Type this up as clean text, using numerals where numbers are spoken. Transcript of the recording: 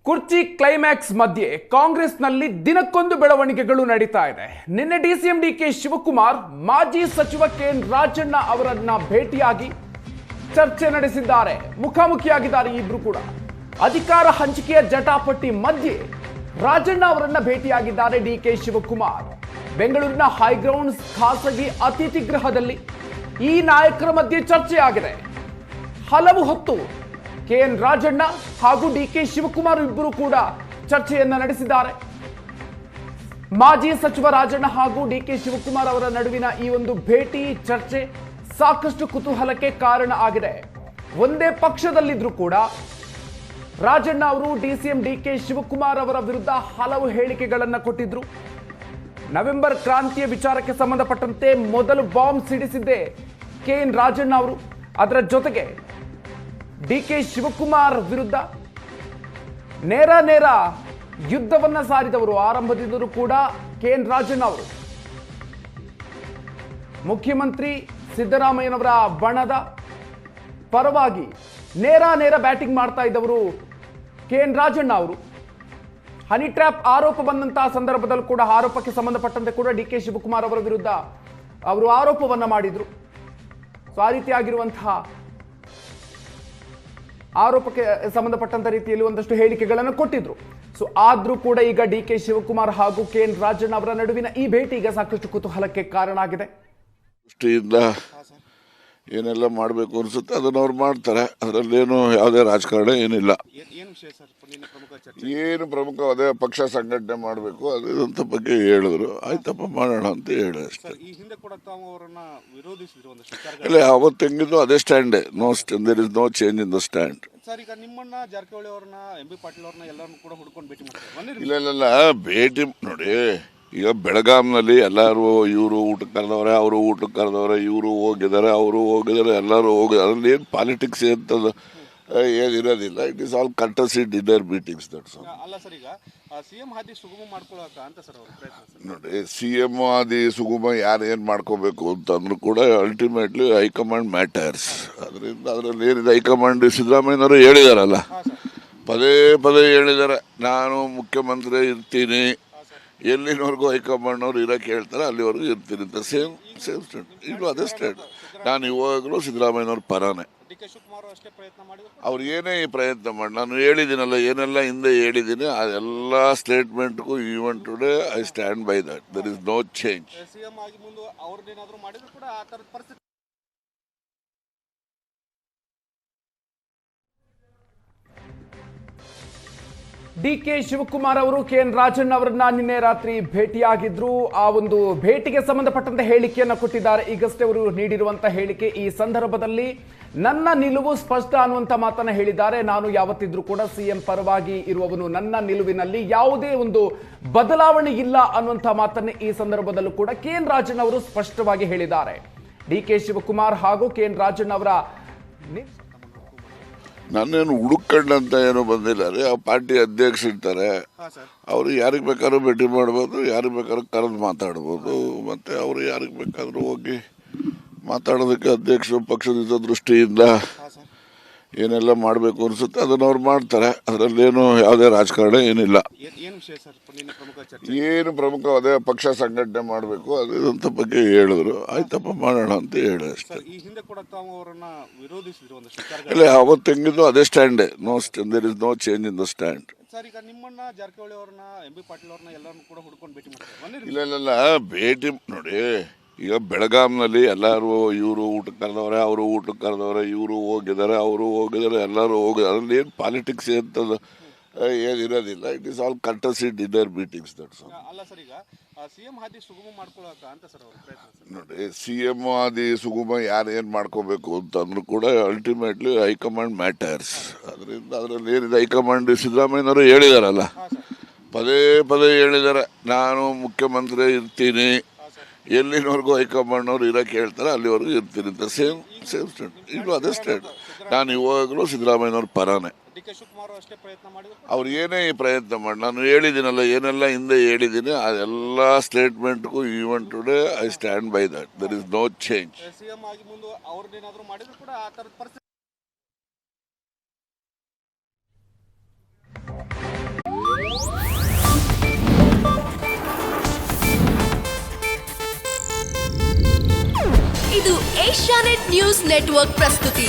ಕುರ್ಚಿ ಕ್ಲೈಮ್ಯಾಕ್ಸ್ ಮಧ್ಯೆ ಕಾಂಗ್ರೆಸ್ನಲ್ಲಿ ದಿನಕ್ಕೊಂದು ಬೆಳವಣಿಗೆಗಳು ನಡೀತಾ ಇದೆ. ನಿನ್ನೆ ಡಿಸಿಎಂ ಡಿಕೆ ಶಿವಕುಮಾರ್ ಮಾಜಿ ಸಚಿವ ಕೆಎನ್ ರಾಜಣ್ಣ ಅವರನ್ನ ಭೇಟಿಯಾಗಿ ಚರ್ಚೆ ನಡೆಸಿದ್ದಾರೆ. ಮುಖಾಮುಖಿಯಾಗಿದ್ದಾರೆ ಇಬ್ರು ಕೂಡ. ಅಧಿಕಾರ ಹಂಚಿಕೆಯ ಜಟಾಪಟಿ ಮಧ್ಯೆ ರಾಜಣ್ಣ ಅವರನ್ನ ಭೇಟಿಯಾಗಿದ್ದಾರೆ ಡಿಕೆ ಶಿವಕುಮಾರ್. ಬೆಂಗಳೂರಿನ ಹೈಗ್ರೌಂಡ್ಸ್ ಖಾಸಗಿ ಅತಿಥಿ ಗೃಹದಲ್ಲಿ ಈ ನಾಯಕರ ಮಧ್ಯೆ ಚರ್ಚೆಯಾಗಿದೆ. ಹಲವು ಹೊತ್ತು ಕೆಎನ್ ರಾಜಣ್ಣ ಹಾಗೂ ಡಿಕೆ ಶಿವಕುಮಾರ್ ಇಬ್ಬರು ಕೂಡ ಚರ್ಚೆಯನ್ನ ನಡೆಸಿದ್ದಾರೆ. ಮಾಜಿ ಸಚಿವ ರಾಜಣ್ಣ ಹಾಗೂ ಡಿಕೆ ಶಿವಕುಮಾರ್ ಅವರ ನಡುವಿನ ಈ ಒಂದು ಭೇಟಿ ಚರ್ಚೆ ಸಾಕಷ್ಟು ಕುತೂಹಲಕ್ಕೆ ಕಾರಣ ಆಗಿದೆ. ಒಂದೇ ಪಕ್ಷದಲ್ಲಿದ್ರು ಕೂಡ ರಾಜಣ್ಣ ಅವರು ಡಿಸಿಎಂ ಡಿಕೆ ಶಿವಕುಮಾರ್ ಅವರ ವಿರುದ್ಧ ಹಲವು ಹೇಳಿಕೆಗಳನ್ನು ಕೊಟ್ಟಿದ್ರು. ನವೆಂಬರ್ ಕ್ರಾಂತಿಯ ವಿಚಾರಕ್ಕೆ ಸಂಬಂಧಪಟ್ಟಂತೆ ಮೊದಲು ಬಾಂಬ್ ಸಿಡಿಸಿದ್ದೇ ಕೆಎನ್ ರಾಜಣ್ಣ ಅವರು. ಅದರ ಜೊತೆಗೆ ಡಿಕೆ ಶಿವಕುಮಾರ್ ವಿರುದ್ಧ ನೇರ ಯುದ್ಧವನ್ನ ಸಾರಿದವರು ಆರಂಭದಿಂದಲೂ ಕೂಡ ಕೆಎನ್ ರಾಜಣ್ಣ ಅವರು. ಮುಖ್ಯಮಂತ್ರಿ ಸಿದ್ದರಾಮಯ್ಯನವರ ಬಣದ ಪರವಾಗಿ ನೇರ ಬ್ಯಾಟಿಂಗ್ ಮಾಡ್ತಾ ಇದ್ದವರು ಕೆಎನ್ ರಾಜಣ್ಣ ಅವರು. ಹನಿ ಟ್ರ್ಯಾಪ್ ಆರೋಪ ಬಂದಂತಹ ಸಂದರ್ಭದಲ್ಲೂ ಕೂಡ ಆರೋಪಕ್ಕೆ ಸಂಬಂಧಪಟ್ಟಂತೆ ಕೂಡ ಡಿಕೆ ಶಿವಕುಮಾರ್ ಅವರ ವಿರುದ್ಧ ಅವರು ಆರೋಪವನ್ನ ಮಾಡಿದ್ರು. ಸೊ ಆ ರೀತಿಯಾಗಿರುವಂತಹ ಆರೋಪಕ್ಕೆ ಸಂಬಂಧಪಟ್ಟಂತ ರೀತಿಯಲ್ಲಿ ಒಂದಷ್ಟು ಹೇಳಿಕೆಗಳನ್ನು ಕೊಟ್ಟಿದ್ರು. ಸೊ ಆದ್ರೂ ಕೂಡ ಈಗ ಡಿಕೆ ಶಿವಕುಮಾರ್ ಹಾಗೂ ಕೆಎನ್ ರಾಜಣ್ಣ ಅವರ ನಡುವಿನ ಈ ಭೇಟಿ ಈಗ ಸಾಕಷ್ಟು ಕುತೂಹಲಕ್ಕೆ ಕಾರಣ ಆಗಿದೆ. ದೃಷ್ಟಿಯಿಂದ ಏನೆಲ್ಲ ಮಾಡಬೇಕು ಅನ್ಸುತ್ತೆ ಅದನ್ನ ಅವ್ರು ಮಾಡ್ತಾರೆ. ಅದರಲ್ಲೇನು ಯಾವುದೇ ರಾಜಕಾರಣ ಏನಿಲ್ಲ. ಏನು ಪ್ರಮುಖ ಅದೇ ಪಕ್ಷ ಸಂಘಟನೆ ಮಾಡಬೇಕು ಅದಂತ ಬಗ್ಗೆ ಹೇಳಿದ್ರು. ಆಯ್ತಪ್ಪ ಮಾಡೋಣ ಅಂತ ಹೇಳಿ ಅಷ್ಟೇ. ಇಲ್ಲ ಅವತ್ತು ಹೆಂಗಿದ್ದು ಅದೇ ಸ್ಟ್ಯಾಂಡೇ. There is no change in the stand. ಇಲ್ಲ ಭೇಟಿ ನೋಡಿ. ಈಗ ಬೆಳಗಾಂನಲ್ಲಿ ಎಲ್ಲರೂ ಇವರು ಊಟಕ್ಕೆ ಕರೆದವ್ರೆ, ಅವರು ಊಟಕ್ಕೆ ಕರೆದವ್ರೆ, ಇವರು ಹೋಗಿದ್ದಾರೆ, ಅವರು ಹೋಗಿದ್ದಾರೆ, ಎಲ್ಲರೂ ಹೋಗಿದ್ದಾರೆ. ಅದ್ರಲ್ಲಿ ಏನು ಪಾಲಿಟಿಕ್ಸ್ ಅಂತದ್ದು ಏನಿರೋದಿಲ್ಲ. It is all courtesy dinner meetings. That's all. ನೋಡಿ ಸಿಎಂ ಆದಿ ಸುಗಮ ಯಾರು ಏನು ಮಾಡ್ಕೋಬೇಕು ಅಂತಂದ್ರೂ ಕೂಡ ಅಲ್ಟಿಮೇಟ್ಲಿ ಹೈಕಮಾಂಡ್ ಮ್ಯಾಟರ್ಸ್. ಅದರಿಂದ ಅದರಲ್ಲಿ ಏನಿದೆ ಹೈಕಮಾಂಡ್ ಸಿದ್ದರಾಮಯ್ಯನವರು ಹೇಳಿದಾರಲ್ಲ, ಪದೇ ಹೇಳಿದ್ದಾರೆ ನಾನು ಮುಖ್ಯಮಂತ್ರಿ ಇರ್ತೀನಿ, ಎಲ್ಲಿನವರೆಗೂ ಹೈಕಮಾಂಡ್ನವ್ರು ಇರೋಕ್ಕೆ ಹೇಳ್ತಾರೆ ಅಲ್ಲಿವರೆಗೂ ಇರ್ತೀನಿ ಅಂತ. Same stand. ಈಗಲೂ ಅದೇ ಸ್ಟ್ಯಾಂಡ್. ನಾನು ಇವಾಗಲೂ ಸಿದ್ದರಾಮಯ್ಯನವ್ರ ಪರನೇ. ಅವ್ರು ಏನೇ ಪ್ರಯತ್ನ ಮಾಡಿ ನಾನು ಹೇಳಿದ್ದೀನಲ್ಲ, ಏನೆಲ್ಲ ಹಿಂದೆ ಹೇಳಿದ್ದೀನಿ ಅದೆಲ್ಲ ಸ್ಟೇಟ್ಮೆಂಟ್ಗೂ even today I stand by that. There is no change. D K Shivakumar ಅವರು ಕೆಎನ್ ರಾಜಣ್ಣ ಅವರನ್ನ ನಿನ್ನೆ ರಾತ್ರಿ ಭೇಟಿಯಾಗಿದ್ರು. ಆ ಒಂದು ಭೇಟಿಗೆ ಸಂಬಂಧಪಟ್ಟಂತೆ ಹೇಳಿಕೆಯನ್ನು ಕೊಟ್ಟಿದ್ದಾರೆ. ಈಗಷ್ಟೇ ಅವರು ನೀಡಿರುವಂತಹ ಹೇಳಿಕೆ, ಈ ಸಂದರ್ಭದಲ್ಲಿ ನನ್ನ ನಿಲುವು ಸ್ಪಷ್ಟ ಅನ್ನುವಂಥ ಮಾತನ್ನ ಹೇಳಿದ್ದಾರೆ. ನಾನು ಯಾವತ್ತಿದ್ರೂ ಕೂಡ ಸಿಎಂ ಪರವಾಗಿ ಇರುವವನು, ನನ್ನ ನಿಲುವಿನಲ್ಲಿ ಯಾವುದೇ ಒಂದು ಬದಲಾವಣೆ ಇಲ್ಲ ಅನ್ನುವಂಥ ಮಾತನ್ನೇ ಈ ಸಂದರ್ಭದಲ್ಲೂ ಕೂಡ ಕೆಎನ್ ರಾಜಣ್ಣ ಅವರು ಸ್ಪಷ್ಟವಾಗಿ ಹೇಳಿದ್ದಾರೆ. ಡಿಕೆ ಶಿವಕುಮಾರ್ ಹಾಗೂ ಕೆಎನ್ ರಾಜಣ್ಣ ಅವರ ನಾನೇನು ಹುಡುಕಂಡಂತ ಏನೋ ಬಂದಿಲ್ಲ ರೀ. ಆ ಪಾರ್ಟಿ ಅಧ್ಯಕ್ಷ ಇರ್ತಾರೆ, ಅವರು ಯಾರಿಗೆ ಬೇಕಾದ್ರೂ ಭೇಟಿ ಮಾಡ್ಬೋದು, ಯಾರಿಗೆ ಬೇಕಾದ್ರೂ ಕರೆದು ಮಾತಾಡ್ಬೋದು. ಮತ್ತು ಅವರು ಯಾರಿಗೆ ಬೇಕಾದ್ರೂ ಹೋಗಿ ಮಾತಾಡೋದಕ್ಕೆ ಅಧ್ಯಕ್ಷರು ಪಕ್ಷದ ದೃಷ್ಟಿಯಿಂದ ಏನೆಲ್ಲ ಮಾಡಬೇಕು ಅನ್ಸುತ್ತೆ ಅದನ್ನ ಅವ್ರು ಮಾಡ್ತಾರೆ. ಅದರಲ್ಲೇನು ಯಾವುದೇ ರಾಜಕಾರಣ ಏನಿಲ್ಲ. ಏನು ಪ್ರಮುಖ ಅದೇ ಪಕ್ಷ ಸಂಘಟನೆ ಮಾಡಬೇಕು ಅದಂತ ಬಗ್ಗೆ ಹೇಳಿದ್ರು. ಆಯ್ತಪ್ಪ ಮಾಡೋಣ ಅಂತ ಹೇಳಿ ಅಷ್ಟೇ. ಇಲ್ಲ ಅವತ್ತು ಹೆಂಗಿದ್ದು ಅದೇ ಸ್ಟ್ಯಾಂಡೇ. There is no change in the stand. ಇಲ್ಲ ಭೇಟಿ ನೋಡಿ. ಈಗ ಬೆಳಗಾಂನಲ್ಲಿ ಎಲ್ಲರೂ ಇವರು ಊಟಕ್ಕೆ ಕರೆದವ್ರೆ, ಅವರು ಊಟಕ್ಕೆ ಕರೆದವ್ರೆ, ಇವರು ಹೋಗಿದ್ದಾರೆ, ಅವರು ಹೋಗಿದ್ದಾರೆ, ಎಲ್ಲರೂ ಹೋಗಿದ್ದಾರೆ. ಅದ್ರಲ್ಲಿ ಏನು ಪಾಲಿಟಿಕ್ಸ್ ಅಂತದ್ದು ಏನಿರೋದಿಲ್ಲ. It is all courtesy dinner meetings. That's all. ನೋಡಿ ಸಿಎಂ ಆದಿ ಸುಗಮ ಯಾರು ಏನು ಮಾಡ್ಕೋಬೇಕು ಅಂತಂದ್ರೂ ಕೂಡ ಅಲ್ಟಿಮೇಟ್ಲಿ ಹೈಕಮಾಂಡ್ ಮ್ಯಾಟರ್ಸ್. ಅದರಿಂದ ಅದರಲ್ಲಿ ಏನಿದೆ ಹೈಕಮಾಂಡ್ ಸಿದ್ದರಾಮಯ್ಯನವರು ಹೇಳಿದಾರಲ್ಲ, ಪದೇ ಹೇಳಿದ್ದಾರೆ ನಾನು ಮುಖ್ಯಮಂತ್ರಿ ಇರ್ತೀನಿ, ಎಲ್ಲಿನವರೆಗೂ ಹೈಕಮಾಂಡ್ನವ್ರು ಇರೋಕ್ಕೆ ಹೇಳ್ತಾರೆ ಅಲ್ಲಿವರೆಗೂ ಇರ್ತೀನಿ ಅಂತ. Same stand. ಈಗಲೂ ಅದೇ ಸ್ಟ್ಯಾಂಡ್. ನಾನು ಇವಾಗಲೂ ಸಿದ್ದರಾಮಯ್ಯನವ್ರ ಪರನೇ. ಅವ್ರು ಏನೇ ಪ್ರಯತ್ನ ಮಾಡಿ ನಾನು ಹೇಳಿದ್ದೀನಲ್ಲ, ಏನೆಲ್ಲ ಹಿಂದೆ ಹೇಳಿದ್ದೀನಿ ಅದೆಲ್ಲ ಸ್ಟೇಟ್ಮೆಂಟ್ಗೂ even today I stand by that. There is no change. ಇದು ಏಷ್ಯಾನೆಟ್ ನ್ಯೂಸ್ ನೆಟ್ವರ್ಕ್ ಪ್ರಸ್ತುತಿ.